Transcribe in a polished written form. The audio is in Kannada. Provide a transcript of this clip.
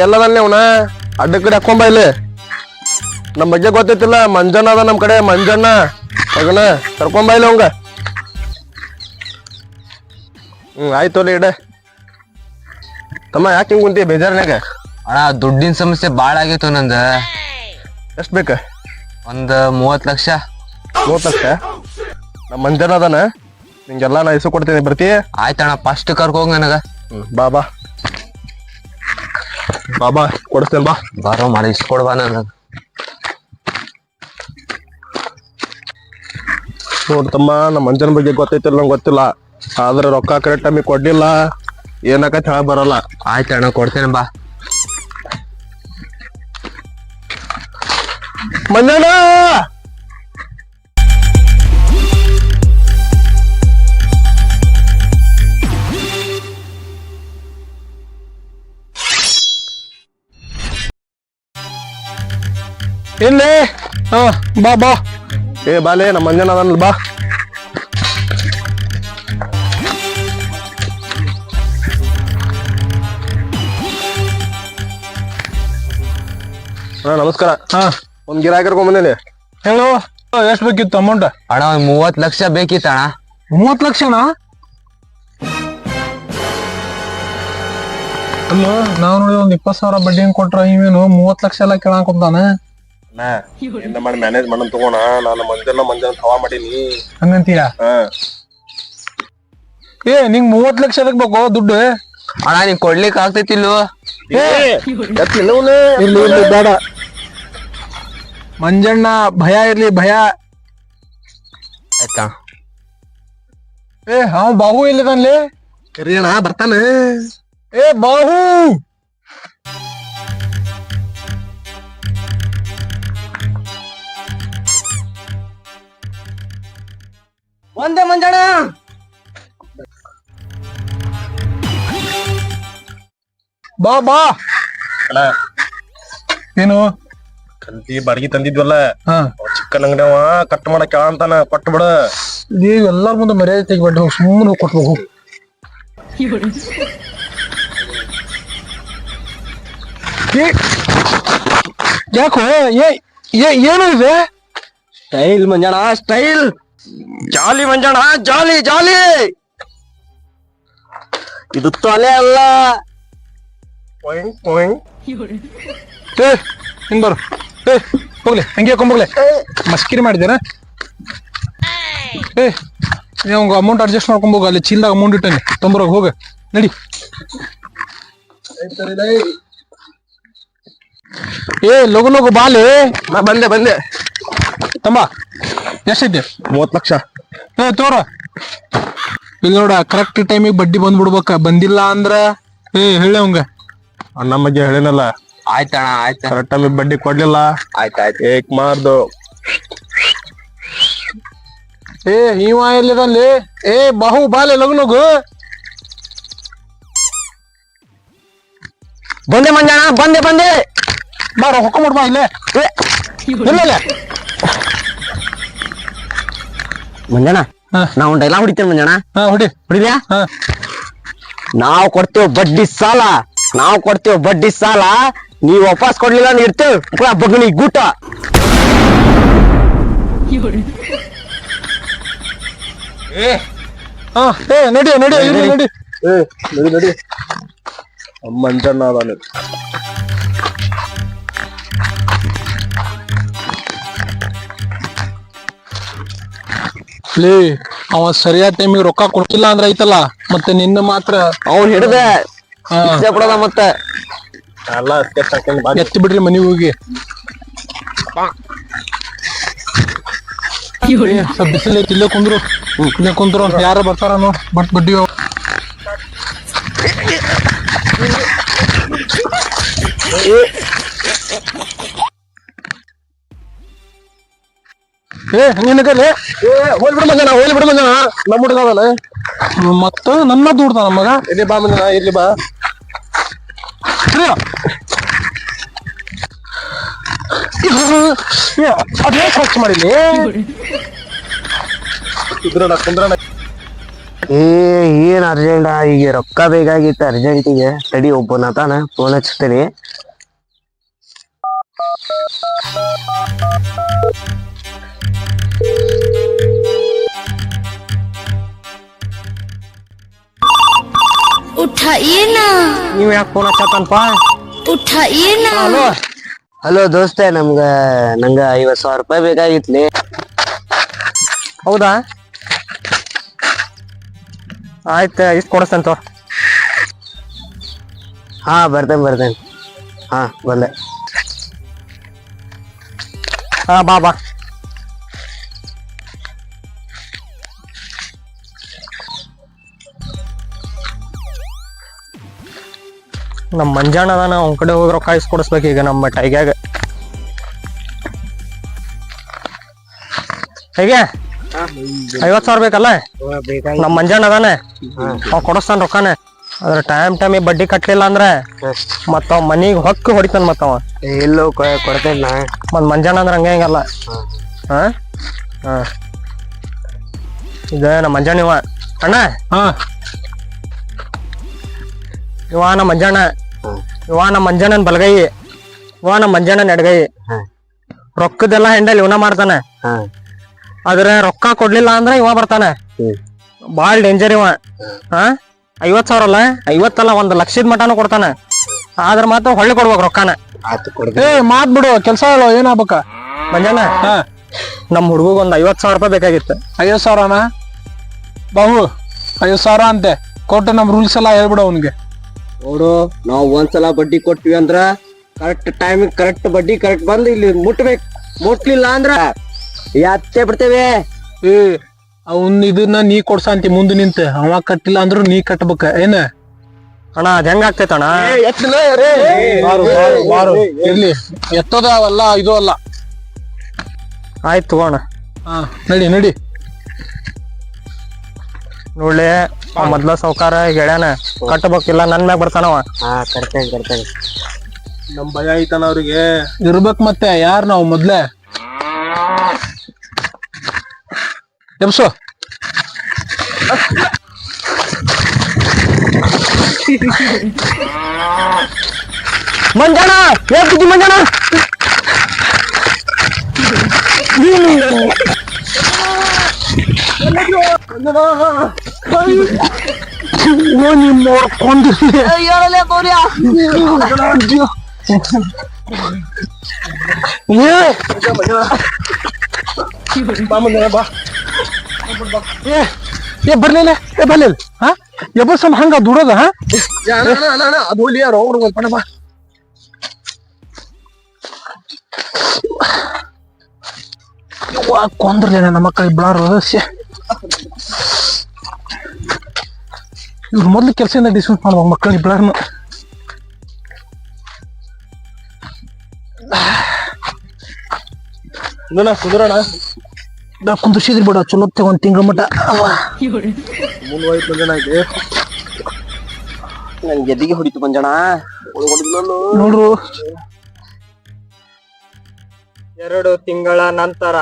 ಎಲ್ಲದನ್ನೇ ಅವನ ಅಡ್ಡ ಕಡೆ ಹಾಕೊಂಬ ಇಲ್ಲಿ. ನಮ್ ಬಗ್ಗೆ ಗೊತ್ತೈತಿಲ್ಲ, ಮಂಜಣ್ಣ ಅದ ನಮ್ ಕಡೆ. ಮಂಜಣ್ಣ ಮಗನ ಕರ್ಕೊಂಬ ಇಲ್ಲ ಅವಂಗ. ಆಯ್ತು ಇಡ ತಮ್ಮ. ಯಾಕೆ ಹಿಂಗ್ ಕುಂತಿ ಬೇಜಾರ್ನಾಗ? ಅಣ್ಣ ದುಡ್ಡಿನ ಸಮಸ್ಯೆ ಬಾಳ ಆಗೈತು ನಂದ. ಎಷ್ಟ್ ಬೇಕ? ಒಂದ್ 30 ಲಕ್ಷ. 30 ಲಕ್ಷ? ನಮ್ ಮಂಜಣ್ಣ ಅದಾನ, ನಿಂಗೆಲ್ಲಾ ನಾ ಇಸು ಕೊಡ್ತೀನಿ, ಬರ್ತಿ? ಆಯ್ತಣ್ಣ, ಫಸ್ಟ್ ಕರ್ಕೋಗ ನನಗ. ಬಾ ಬಾ ಬಾ ಬಾ ಕೊಡಿಸ್ತೇನೆ ಬಾ. ಬಾರೋ ಮಾಡಿ ಇಸ್ಕೊಡ್ಬಾ ನನಗ. ನೋಡ್ತಮ್ಮ, ನಮ್ಮ ಮಂಜನ ಬಗ್ಗೆ ಗೊತ್ತೈತಿಲ್ಲ ನಂಗೆ ಗೊತ್ತಿಲ್ಲ, ಆದ್ರೆ ರೊಕ್ಕ ಕರೆಕ್ಟ್ ಟೈಮಿಗೆ ಕೊಡ್ಲಿಲ್ಲ ಏನಾಕತ್ ಹೇಳ ಬರಲ್ಲ. ಆಯ್ತಣ್ಣ, ಕೊಡ್ತೇನೆ ಬಾ. ಮಂಜಣ್ಣ ಇಲ್ಲಿ. ಬಾ ಬಾ. ಬಾಲೆ, ನಮ್ಮ ಮಂಜನ ಅದನ್ನ ಬಾ. ನಮಸ್ಕಾರ. ಒಂದ್ ಗಿರಾಕಿ ಕರ್ಕೊಂಡ್ ಬಂದೇನಿ. ಹೇಳು, ಎಷ್ಟ್ ಬೇಕಿತ್ತು ಅಮೌಂಟ್? ಅಣ್ಣ ಒಂದ್ 30 ಲಕ್ಷ ಬೇಕಿತ್ತಣ್ಣ. 30 ಲಕ್ಷನಾ? ಅಲ್ಲ, ನಾವ್ ನೋಡಿ ಒಂದ್ 20,000 ಬಡ್ಡಿ ಹೆಂಗ್ ಕೊಟ್ರ, ಇವೇನು 30 ಲಕ್ಷ ಎಲ್ಲ ಕೇಳಾಕೊಂತಾನ. ಮಾಡಿ ಮ್ಯಾನೇಜ್ ಮಾಡನ್ ತಗೋಣ. ನಾನು ಮಂಜನ ಹವಾ ಮಾಡೀನಿ ಹಂಗಂತೀಯ? ನಿಂಗ್ 30 ಲಕ್ಷ ಎದಕ್ ಬೇಕು ದುಡ್ಡು? ಅಣ್ಣ ನೀನ್ ಕೊಡ್ಲಿಕ್ ಆಗ್ತೈತಿಲ್ವ? ಇರ್ಲಿ ಬೇಡ. ಮಂಜಣ್ಣ ಭಯ ಇರ್ಲಿ, ಭಯ. ಆಯ್ತಾ? ಅವ್ ಬಾಹು ಎಲ್ಲಿದನ್ಲಿ? ಕರಿಯಣ ಬರ್ತಾನೆ. ಬಾಹು ಒಂದೇ ಮಂಜಣ್ಣ. ಬಾ ಬಾ. ಏನು ಕಂತಿ ಬಾಡಿಗೆ ತಂದಿದ್ವಲ್ಲ, ಹಾ, ಚಿಕ್ಕನ್ ಅಂಗಡಿಯವ ಕಟ್ ಮಾಡಕ್ ಅಂತಾನ, ಕೊಟ್ಟು ಬಿಡ. ನೀವು ಎಲ್ಲಾರ ಮುಂದೆ ಮರ್ಯಾದೆ ತೆಗಿಬೇಡ, ಸುಮ್ಮನೆ ಕೊಟ್ಬೇಕು. ಯಾಕೋ ಏನು ಇದೆ? Style Manjana, style. Jolly Manjana, jolly jolly. ಇದು ತೊಲೆ ಅಲ್ಲ. ಹಿಂಗ್ ಬರು. ಹೋಗ್ಲಿ, ಹಂಗೆ ಹಾಕೊಂಬೋಗ್ಲೆ. ಮಸ್ಕಿರಿ ಮಾಡಿದೇನ? ನೀವು ಅಮೌಂಟ್ ಅಡ್ಜಸ್ಟ್ ಮಾಡ್ಕೊಂಬೋಗ. ಅಲ್ಲಿ ಚೀಲ್ದಾಗ ಅಮೌಂಟ್ ಇಟ್ಟನಿ, ತೊಂಬರೋಗ ಹೋಗ. ನಡಿ. ಲಗು ಲಗು ಬಾಲಿ. ನಾ ಬಂದೆ ತಮ್ಮ. ಎಷ್ಟೈತಿ? 30 ಲಕ್ಷ. ತೋರ ಇಲ್ಲಿ ನೋಡ, ಕರೆಕ್ಟ್ ಟೈಮಿಗೆ ಬಡ್ಡಿ ಬಂದ್ಬಿಡ್ಬೇಕ. ಬಂದಿಲ್ಲ ಅಂದ್ರ ಹೇಳಿ ಅವಂಗ. ಅಣ್ಣ ಬಗ್ಗೆ ಹೇಳಿನಲ್ಲ. ಆಯ್ತಣ್ಣ, ಆಯ್ತ. ಕರೆಕ್ಟ್ ಟೈಮಿಗೆ ಬಡ್ಡಿ ಕೊಡ್ಲಿಲ್ಲ. ಆಯ್ತಾಯ್ತು. ಏಕ್ ಮಾರ್ದು. ಇವ ಎಲ್ಲಿದಲ್ಲಿ? ಬಾಹು ಬಾಲೆ, ಲಗು ಲಗು. ಬಂದೆ ಮಂಜಣ್ಣ, ಬಂದೆ. ಬಾರ ಹೊಕ್ಕೊಂಬಿಡ್ ಬಾ ಇಲ್ಲೇ. ಇಲ್ಲ ಮಂಜಣ್ಣ, ನಾವು ಡೈಲಾಗ್ ಹೊಡಿತೇನೆ ಮಂಜಣ್ಣ. ಹೊಡಿದ್ಯಾ? ನಾವು ಕೊಡ್ತೇವೆ ಬಡ್ಡಿ ಸಾಲ, ನೀವ್ ವಾಪಸ್ ಕೊಡ್ಲಿಲ್ಲ ಅಂದ್ರೆ ಇರ್ತೇವೆ ಬಗ್ನಿ ಗೂಟ. ನಡಿ. ನಡಿ. ಮಂಜಣ್ಣ ಅದಾನೆ. ಅವ ಸರಿಯಾದ ಟೈಮಿಗೆ ರೊಕ್ಕ ಕೊಡ್ತಿಲ್ಲ ಅಂದ್ರ ಐತಲ್ಲ, ಮತ್ತೆ ನಿನ್ನ ಮಾತ್ರ ಅವ್ನ್ ಹಿಡ್ದೆ ಬಿಡೋದ. ಮತ್ತೆ ಎತ್ತಿ ಬಿಡ್ರಿ ಮನಿಗ್ ಹೋಗಿ. ಬಿಸಿಲು ಐತಿ, ಇಲ್ಲೇ ಕುಂದ್ರು. ಯಾರ ಬರ್ತಾರ ನೋಡ್, ಬಡ್ಡಿ. ಹಂಗೇನಕಲ್ಲಿ ಹೋಗ್ಬಿಡ ಮಂಜಣ್ಣ. ನಮ್ಮ ಹುಡುಗ ಅದಲ್ಲ, ಮತ್ತ ನನ್ನ ದುಡ್ತಾನ ಮಗ. ಇಲ್ಲಿ ಬಾ ಮಂಜಣ್ಣ, ಇಲ್ಲಿ ಬಾ. ಅದೇ ಖರ್ಚು ಮಾಡಿಲಿ. ಕುಂದ್ರಣ. ಏನ್ ಅರ್ಜೆಂಟ್ ಈಗ ರೊಕ್ಕ ಬೇಕಾಗಿತ್ತು ಅರ್ಜೆಂಟಿಗೆ. ತಡಿ ಒಬ್ಬನ ತಾನ ಫೋನ್ ಹಚ್ತೀನಿ. उठाइए ना, ನೀವ್ ಯಾಕೆ ಫೋನ್ ಹಚ್ಚತ್ತನಪ್ಪ? उठाइए ना। ಹಲೋ ದೋಸ್ತ, ನಂಗ 50,000 ರೂಪಾಯಿ ಬೇಕಾಗಿತ್ಲಿ. ಹೌದಾ, ಆಯ್ತು ಇಷ್ಟು ಕೊಡಿಸ್ತಂತ. ಹಾ ಬರ್ತೇನೆ. ಹಾ ಬಂದೆ. ಹಾ ಬಾ ಬಾ. ನಮ್ಮ ಮಂಜಾಣ ಅದಾನ, ಅವ್ನ ಕಡೆ ಹೋಗಿ ರೊಕ್ಕ ಇಸ್ಕೊಡಿಸ್ಬೇಕು ಈಗ ನಮ್ಮ ಟೈಗ್ಯಾಗ. ಹೇಗೆ 50,000 ಬೇಕಲ್ಲ? ನಮ್ಮ ಮಂಜಾಣ ಅದಾನ, ಅವ್ ಕೊಡಿಸ್ತಾನ ರೊಕ್ಕನ. ಅದ್ರ ಟೈಮಿಗೆ ಬಡ್ಡಿ ಕಟ್ಲಿಲ್ಲ ಅಂದ್ರೆ ಮತ್ತ ಅವ್ ಮನಿಗ್ ಹೊಕ್ಕ ಹೊಡಿತಾನ. ಮತ್ತ ಅವ ಎಲ್ಲೋ ಕೊಡ್ತೇನೆ ನಾ. ಮತ್ ಮಂಜಾಣ ಅಂದ್ರೆ ಹಂಗೆ ಹಿಂಗಲ್ಲ. ಹಾ ಹಾ ಇದ ನಮ್ಮ ಮಂಜಾಣ ಇವ ಅಣ್ಣ. ಹಾ ಇವ ನಮ್ಮ ಮಂಜಾಣ, ಇವ ನಮ್ಮ ಮಂಜಾಣನ್ ಬಲಗೈ, ಇವ ನಮ್ಮ ಮಂಜಾಣನ್ ಎಡಗೈ. ರೊಕ್ಕದೆಲ್ಲ ಹ್ಯಾಂಡಲ್ ಇವನ ಮಾಡ್ತಾನ. ಆದ್ರೆ ರೊಕ್ಕ ಕೊಡ್ಲಿಲ್ಲ ಅಂದ್ರೆ ಇವ ಬರ್ತಾನ. ಬಾಳ್ ಡೇಂಜರ್ ಇವ. ಹಾ 50,000 ಅಲ್ಲ, 50 ಅಲ್ಲ, 1,00,000 ಮಟನೂ ಕೊಡ್ತಾನ. ಆದ್ರ ಮಾತ್ರ ಹೊಳ್ಳಿ ಕೊಡ್ಬೇಕು ರೊಕ್ಕನ. ಮಾತ್ ಬಿಡು, ಕೆಲ್ಸ ಹೇಳು ಏನಾಗ್ಬೇಕ? ಮಂಜಾಣ, ನಮ್ ಹುಡುಗ ಒಂದ್ 50,000 ರೂಪಾಯಿ ಬೇಕಾಗಿತ್ತು. 50,000ನಾ? ಬಾಹು 50,000 ಅಂತೆ ಕೊಟ್ಟು ನಮ್ ರೂಲ್ಸ್ ಎಲ್ಲ ಹೇಳ್ಬಿಡು ಅವನ್ಗೆ. ನೋಡು, ನಾವ್ ಒಂದ್ಸಲ ಬಡ್ಡಿ ಕೊಟ್ವಿ ಅಂದ್ರ ಕರೆಕ್ಟ್ ಟೈಮಿಗೆ ಕರೆಕ್ಟ್ ಬಡ್ಡಿ ಕರೆಕ್ಟ್ ಬಂದು ಇಲ್ಲಿ ಮುಟ್ಬೇಕು. ಮುಟ್ಲಿಲ್ಲ ಅಂದ್ರ ಯಾತ್ತೆ ಬಿಡ್ತೇವೆ. ಅವನ್ ಇದನ್ನ ನೀ ಕೊಡ್ಸಂತಿ ಮುಂದೆ ನಿಂತ. ಅವ ಕಟ್ಟಿಲ್ಲ ಅಂದ್ರು ನೀ ಕಟ್ಬೇಕ ಏನ? ಅಣ್ಣ ಅದ್ ಹೆಂಗ ಆಗ್ತೈತಣ್ಣ? ಇರ್ಲಿ, ಎತ್ತದ ಅವೆಲ್ಲ ಇದು ಅಲ್ಲ. ಆಯ್ತು ತಗೋಣ. ಹಾ ನಡಿ. ನೋಡ್ಲಿ, ಮೊದ್ಲ ಸೌಕಾರ ಹೇಳ್ಯಾನ ಕಟ್ಟಬೇಕಿಲ್ಲ, ನನ್ ಮ್ಯಾಗ ಬರ್ತಾನವ. ಹಾ ಕಟ್ತೇನೆ. ನಮ್ ಭಯ ಐತನ ಅವ್ರಿಗೆ. ಇರ್ಬೇಕ್ ಮತ್ತೆ, ಯಾರ್ ನಾವು ಮೊದ್ಲೇ ಎಬ್ಸು. ಮಂಜಾಣ, ಹೇಳ್ತಿದ್ದಿ ಮಂಜಾಣ. ಬರ್ಲಿಲ್ಲ ಹಾ ಎಬ್ಬಸಮ್ ಹಂಗ ದುಡೋದ. ಹಾ ಅದು ಬಾ. ಕೊಂದ್ರಲೇನ ನಮ್ಮ ಮಕ್ಕಳ ಇಬ್ಬಳಾರು. ಇವ್ರು ಮೊದ್ಲು ಕೆಲಸದಿಂದ ಡಿಸ್ಮಿಸ್ ಮಾಡುವ ಮಕ್ಕಳ ಇಬ್ಬಳಾರನು. ಕುದುರೋಣ ಕುಂದ್ರಿಸಿದ್ರಿ ಬಿಡ, ಚಲೋ ಒಂದ್ ತಿಂಗಳ ಮಟ. ನನ್ ಗೆದ್ದಿಗೆ ಹೊಡಿತು ಮಂಜಾಣ. ನೋಡ್ರು, 2 ತಿಂಗಳ ನಂತರ